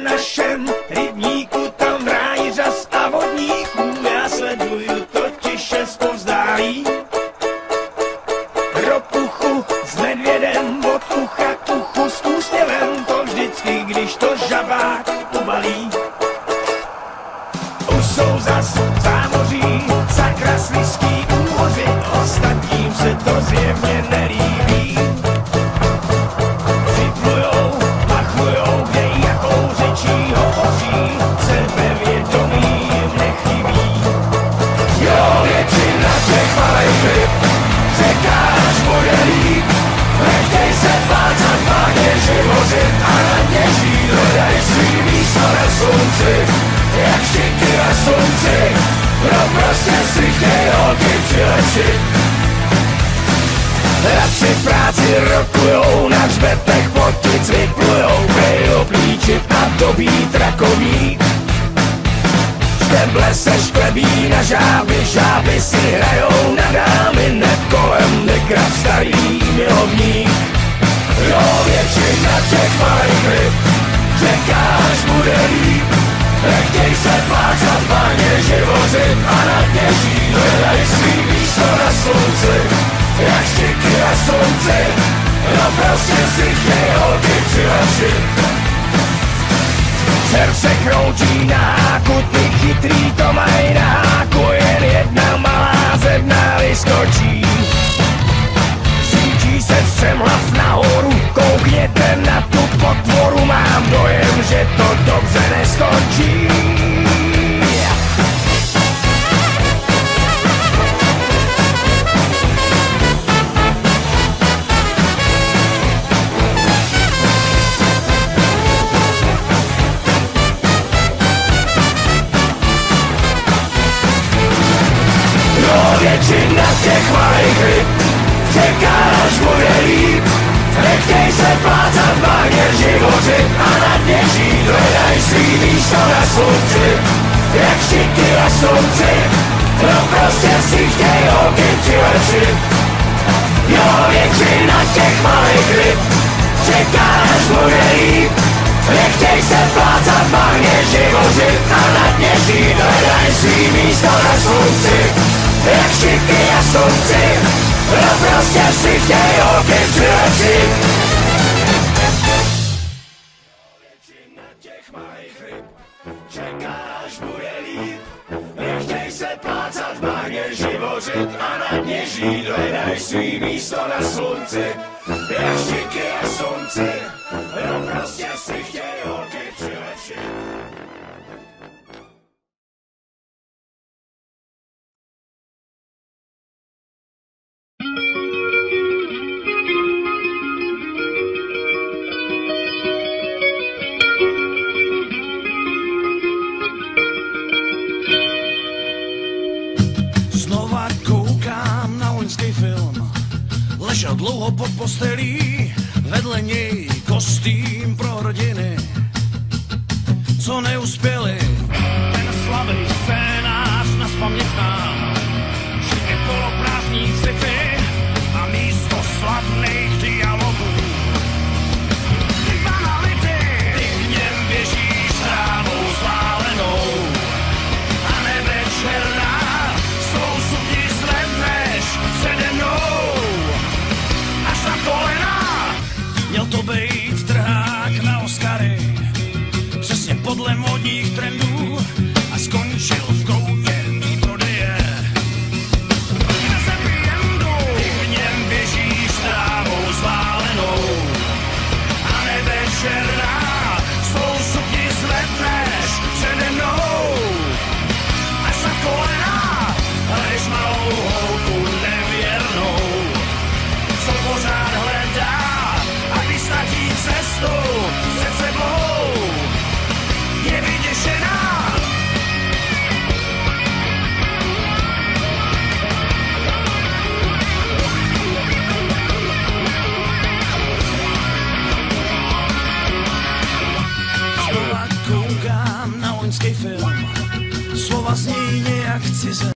našem rybníku, tam v ráji řas a vodníků. Já sleduju totiž šest povzdálí. Ropuchu s medvědem od ucha k uchu s úsměvem, to vždycky, když to žabák ubalí. Už jsou zas v zámoří, sakra slizký úhoři, ostatním se to zjevně nelíbí. Připlujou, machujou, kde jakou řečí hovoří, sebevědomí jim nechybí. Jo, většina těch malých ryb čeká, až bude líp. Nechtěj se bát, zadbáně živořit a na dně žít, hledaj svý místo na slunci, jak štiky na slunci, no prostě si chtěj holky přilepšit. Radši v práci rokujou, na hřbetech potic vyplujou, přejou plíčit a dobít rakovník. Šteble se šklebí na žáby, žáby si hrajou na dámy, hned kolem negra starý milovník. Jo, většina těch malých ryb čeká, až bude líp. Nechtěj se bát, zadbáně živořit a na dně žít, hledaj svý místo na slunci, jak štiky na slunci, no prostě si chtěj holky přilepšit. Červ se kroutí na háku, ty chytrý to mají na háku, jen jedna malá zebna vyskočí. Řítí se střem hlav nahoru, koukněte na tu potvoru, mám dojem, že to dobře neskončí. Většina těch malých ryb čeká, až bude líp. Nechtěj se bát, zadbáně živořit a na dně žít, hledaj svý místo na slunci, jak štiky na slunci, no prostě si chtěj holky přilepšit. Jo, většina těch malých ryb čeká, až bude líp. Nechtěj se bát, zadbáně živořit a na dně žít, hledaj svý místo na slunci, jak štiky a slunci, no prostě si chtěj holky přilepšit. Většina těch malých ryb čeká, až bude líp. Nechtěj se bát, zadbáně živořit a na dně žít, hledaj svý místo na slunci, jak štiky a slunci, no prostě si chtěj holky přilepšit. Ležel dlouho pod postelí, vedle něj kostým pro rodiny, co neuspěli. Ten slavný scénář nazpaměť znám, všechny poloprázdní sci-fi a místo slavných dialogů. Ty banality, ty v něm běžíš trávou zválenou a nevečerná, svou sukni zvedneš přede mnou. Na kolena. Měl to být trhák na Oscary, přesně podle modních trendů, a skončil v koutě prodeje. Na Sepiendu, ty v něm běžíš trávou zválenou a nevečerná, svou sukni zvedneš přede mnou. Až na kolena hraješ malou holku nevěrnou, co pořád hledá a když ztratí cestu před sebou, je vyděšená. Znova koukám na loňský film, slova zní nějak cize.